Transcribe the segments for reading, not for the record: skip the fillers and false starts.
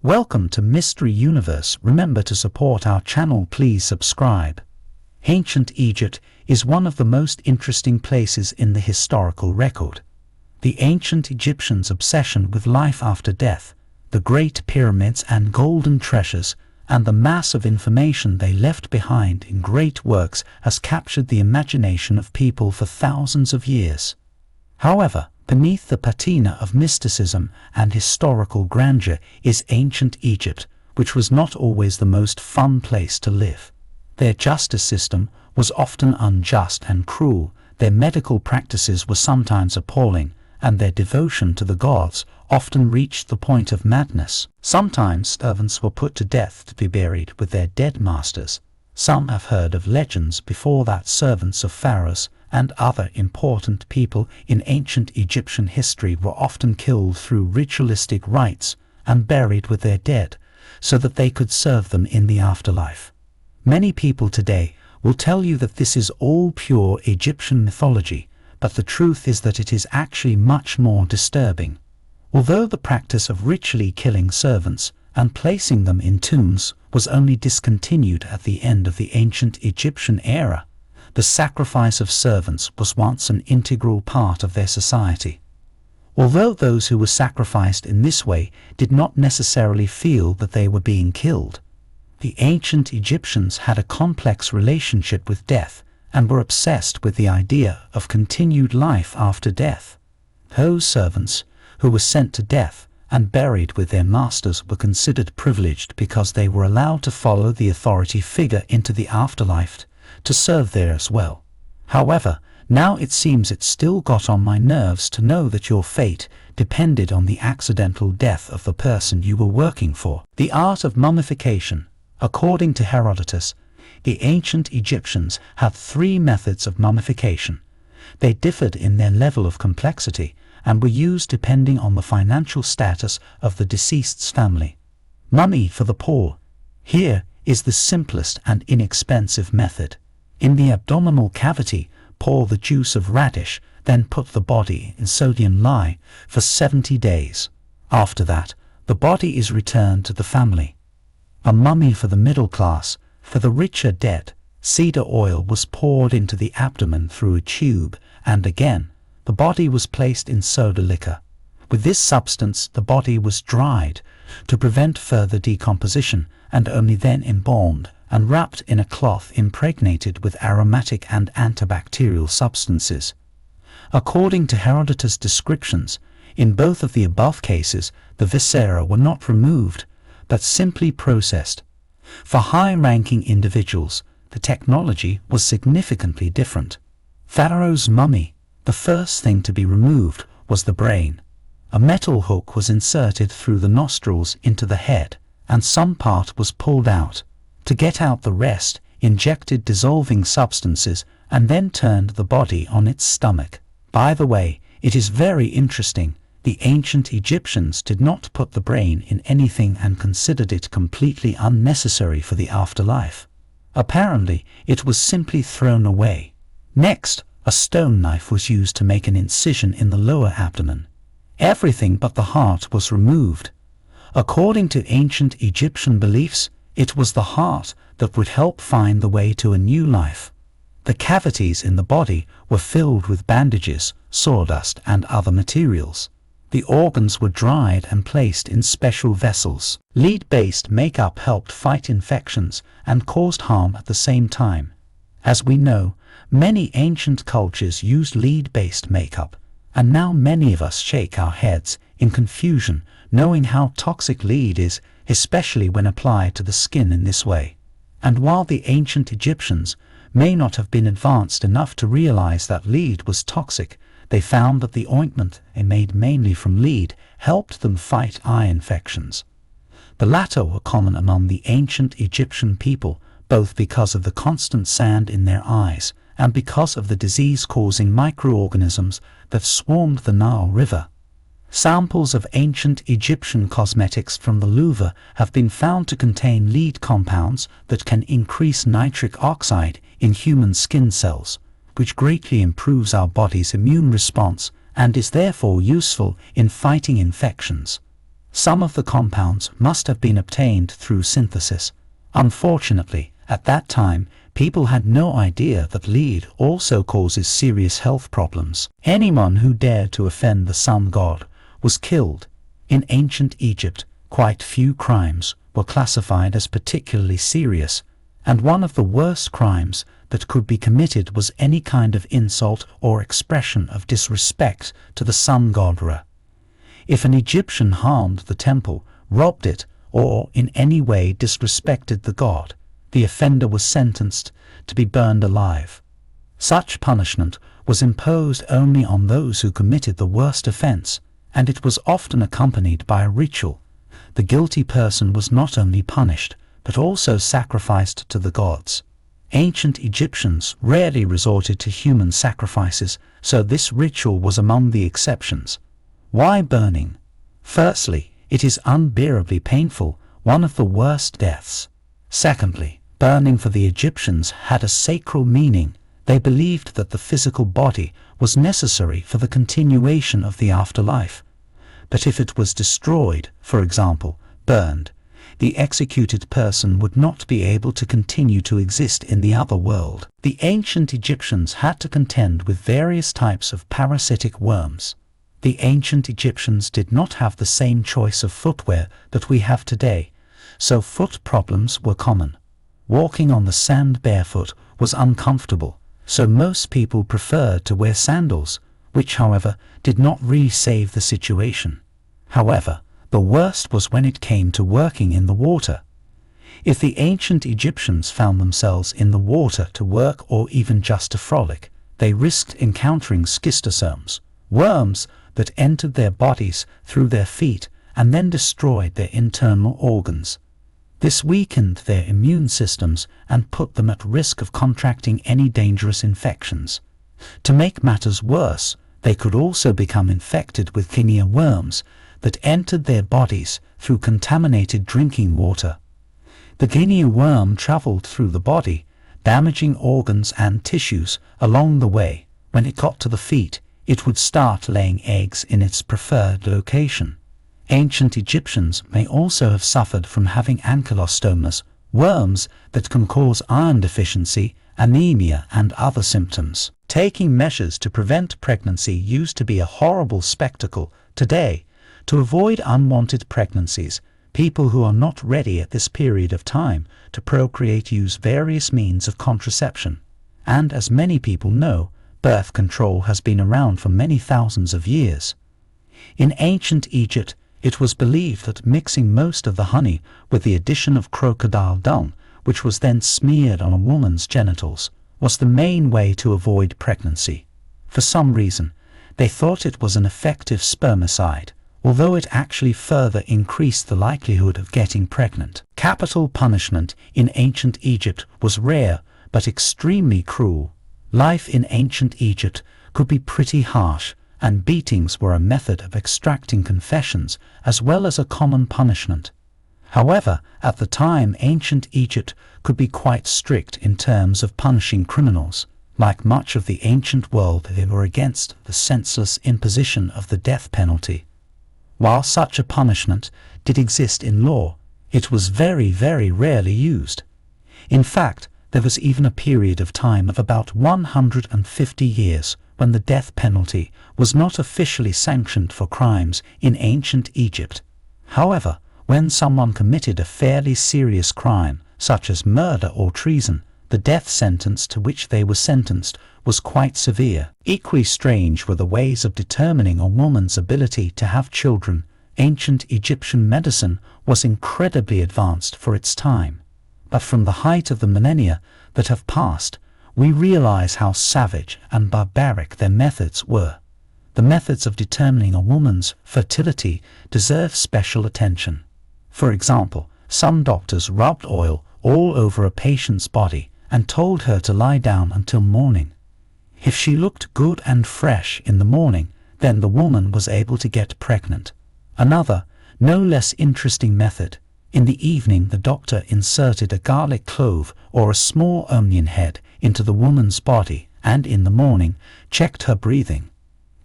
Welcome to Mystery Universe. Remember to support our channel, please subscribe. Ancient Egypt is one of the most interesting places in the historical record. The ancient Egyptians' obsession with life after death, the great pyramids and golden treasures, and the mass of information they left behind in great works has captured the imagination of people for thousands of years. However, beneath the patina of mysticism and historical grandeur is ancient Egypt, which was not always the most fun place to live. Their justice system was often unjust and cruel, their medical practices were sometimes appalling, and their devotion to the gods often reached the point of madness. Sometimes servants were put to death to be buried with their dead masters. Some have heard of legends before that servants of Faros and other important people in ancient Egyptian history were often killed through ritualistic rites and buried with their dead, so that they could serve them in the afterlife. Many people today will tell you that this is all pure Egyptian mythology, but the truth is that it is actually much more disturbing. Although the practice of ritually killing servants and placing them in tombs was only discontinued at the end of the ancient Egyptian era, the sacrifice of servants was once an integral part of their society. Although those who were sacrificed in this way did not necessarily feel that they were being killed, the ancient Egyptians had a complex relationship with death and were obsessed with the idea of continued life after death. Those servants who were sent to death and buried with their masters were considered privileged because they were allowed to follow the authority figure into the afterlife to serve there as well. However, now it seems it still got on my nerves to know that your fate depended on the accidental death of the person you were working for. The art of mummification. According to Herodotus, the ancient Egyptians had 3 methods of mummification. They differed in their level of complexity and were used depending on the financial status of the deceased's family. Mummy for the poor. Here is the simplest and inexpensive method. In the abdominal cavity, pour the juice of radish, then put the body in sodium lye for 70 days. After that, the body is returned to the family. A mummy for the middle class. For the richer dead, cedar oil was poured into the abdomen through a tube, and again, the body was placed in soda liquor. With this substance, the body was dried to prevent further decomposition, and only then embalmed and wrapped in a cloth impregnated with aromatic and antibacterial substances. According to Herodotus' descriptions, in both of the above cases, the viscera were not removed, but simply processed. For high-ranking individuals, the technology was significantly different. Pharaoh's mummy, the first thing to be removed was the brain. A metal hook was inserted through the nostrils into the head, and some part was pulled out. To get out the rest, injected dissolving substances and then turned the body on its stomach. By the way, it is very interesting. The ancient Egyptians did not put the brain in anything and considered it completely unnecessary for the afterlife. Apparently, it was simply thrown away. Next, a stone knife was used to make an incision in the lower abdomen. Everything but the heart was removed. According to ancient Egyptian beliefs, it was the heart that would help find the way to a new life. The cavities in the body were filled with bandages, sawdust, and other materials. The organs were dried and placed in special vessels. Lead-based makeup helped fight infections and caused harm at the same time. As we know, many ancient cultures used lead-based makeup, and now many of us shake our heads in confusion knowing how toxic lead is, especially when applied to the skin in this way. And while the ancient Egyptians may not have been advanced enough to realize that lead was toxic, they found that the ointment made mainly from lead helped them fight eye infections. The latter were common among the ancient Egyptian people, both because of the constant sand in their eyes and because of the disease-causing microorganisms that swarmed the Nile River. Samples of ancient Egyptian cosmetics from the Louvre have been found to contain lead compounds that can increase nitric oxide in human skin cells, which greatly improves our body's immune response and is therefore useful in fighting infections. Some of the compounds must have been obtained through synthesis. Unfortunately, at that time, people had no idea that lead also causes serious health problems. Anyone who dared to offend the sun god was killed. In ancient Egypt, quite few crimes were classified as particularly serious, and one of the worst crimes that could be committed was any kind of insult or expression of disrespect to the sun god Ra. If an Egyptian harmed the temple, robbed it, or in any way disrespected the god, the offender was sentenced to be burned alive. Such punishment was imposed only on those who committed the worst offense, and it was often accompanied by a ritual. The guilty person was not only punished, but also sacrificed to the gods. Ancient Egyptians rarely resorted to human sacrifices, so this ritual was among the exceptions. Why burning? Firstly, it is unbearably painful, one of the worst deaths. Secondly, burning for the Egyptians had a sacral meaning. They believed that the physical body was necessary for the continuation of the afterlife. But if it was destroyed, for example, burned, the executed person would not be able to continue to exist in the other world. The ancient Egyptians had to contend with various types of parasitic worms. The ancient Egyptians did not have the same choice of footwear that we have today, so foot problems were common. Walking on the sand barefoot was uncomfortable, so most people preferred to wear sandals, which, however, did not really save the situation. However, the worst was when it came to working in the water. If the ancient Egyptians found themselves in the water to work or even just to frolic, they risked encountering schistosomes, worms that entered their bodies through their feet and then destroyed their internal organs. This weakened their immune systems and put them at risk of contracting any dangerous infections. To make matters worse, they could also become infected with guinea worms that entered their bodies through contaminated drinking water. The guinea worm traveled through the body, damaging organs and tissues along the way. When it got to the feet, it would start laying eggs in its preferred location. Ancient Egyptians may also have suffered from having ankylostomas, worms that can cause iron deficiency, anemia, and other symptoms. Taking measures to prevent pregnancy used to be a horrible spectacle. Today, to avoid unwanted pregnancies, people who are not ready at this period of time to procreate use various means of contraception. And as many people know, birth control has been around for many thousands of years. In ancient Egypt, it was believed that mixing most of the honey with the addition of crocodile dung, which was then smeared on a woman's genitals, was the main way to avoid pregnancy. For some reason, they thought it was an effective spermicide, although it actually further increased the likelihood of getting pregnant. Capital punishment in ancient Egypt was rare but extremely cruel. Life in ancient Egypt could be pretty harsh, and beatings were a method of extracting confessions as well as a common punishment. However, at the time, ancient Egypt could be quite strict in terms of punishing criminals. Like much of the ancient world, they were against the senseless imposition of the death penalty. While such a punishment did exist in law, it was very, very rarely used. In fact, there was even a period of time of about 150 years when the death penalty was not officially sanctioned for crimes in ancient Egypt. However, when someone committed a fairly serious crime, such as murder or treason, the death sentence to which they were sentenced was quite severe. Equally strange were the ways of determining a woman's ability to have children. Ancient Egyptian medicine was incredibly advanced for its time. But from the height of the millennia that have passed, we realize how savage and barbaric their methods were. The methods of determining a woman's fertility deserve special attention. For example, some doctors rubbed oil all over a patient's body and told her to lie down until morning. If she looked good and fresh in the morning, then the woman was able to get pregnant. Another, no less interesting method: in the evening the doctor inserted a garlic clove or a small onion head into the woman's body and in the morning checked her breathing.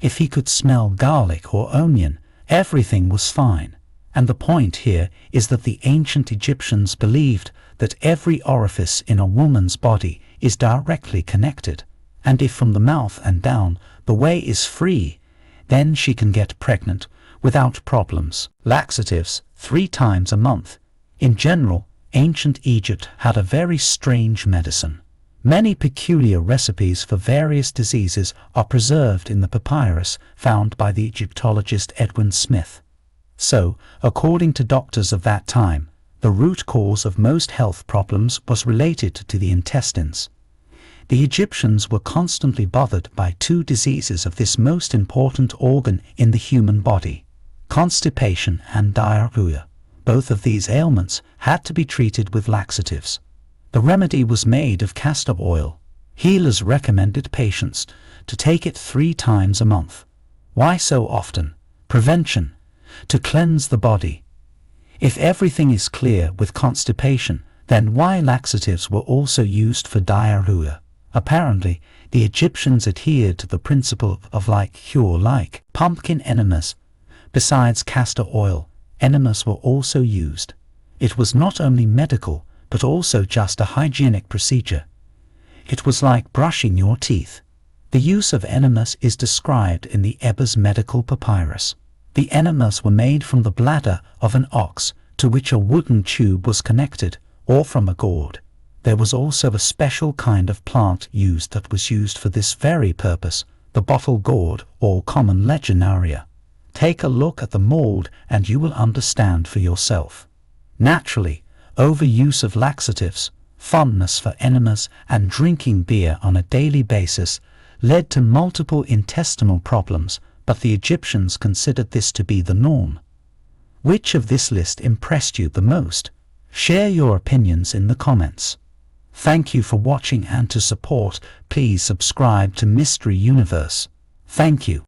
If he could smell garlic or onion, everything was fine. And the point here is that the ancient Egyptians believed that every orifice in a woman's body is directly connected, and if from the mouth and down the way is free, then she can get pregnant without problems. Laxatives 3 times a month. In general, ancient Egypt had a very strange medicine. Many peculiar recipes for various diseases are preserved in the papyrus found by the Egyptologist Edwin Smith. So, according to doctors of that time, the root cause of most health problems was related to the intestines. The Egyptians were constantly bothered by 2 diseases of this most important organ in the human body: constipation and diarrhea. Both of these ailments had to be treated with laxatives. The remedy was made of castor oil. Healers recommended patients to take it 3 times a month. Why so often? Prevention. To cleanse the body. If everything is clear with constipation, then why laxatives were also used for diarrhea? Apparently, the Egyptians adhered to the principle of like cure like. Pumpkin enemas. Besides castor oil, enemas were also used. It was not only medical, but also just a hygienic procedure. It was like brushing your teeth. The use of enemas is described in the Ebers medical papyrus. The enemas were made from the bladder of an ox, to which a wooden tube was connected, or from a gourd. There was also a special kind of plant used that was used for this very purpose, the bottle gourd or common legionaria. Take a look at the mold and you will understand for yourself. Naturally, overuse of laxatives, fondness for enemas, and drinking beer on a daily basis led to multiple intestinal problems, but the Egyptians considered this to be the norm. Which of this list impressed you the most? Share your opinions in the comments. Thank you for watching, and to support, please subscribe to Mystery Universe. Thank you.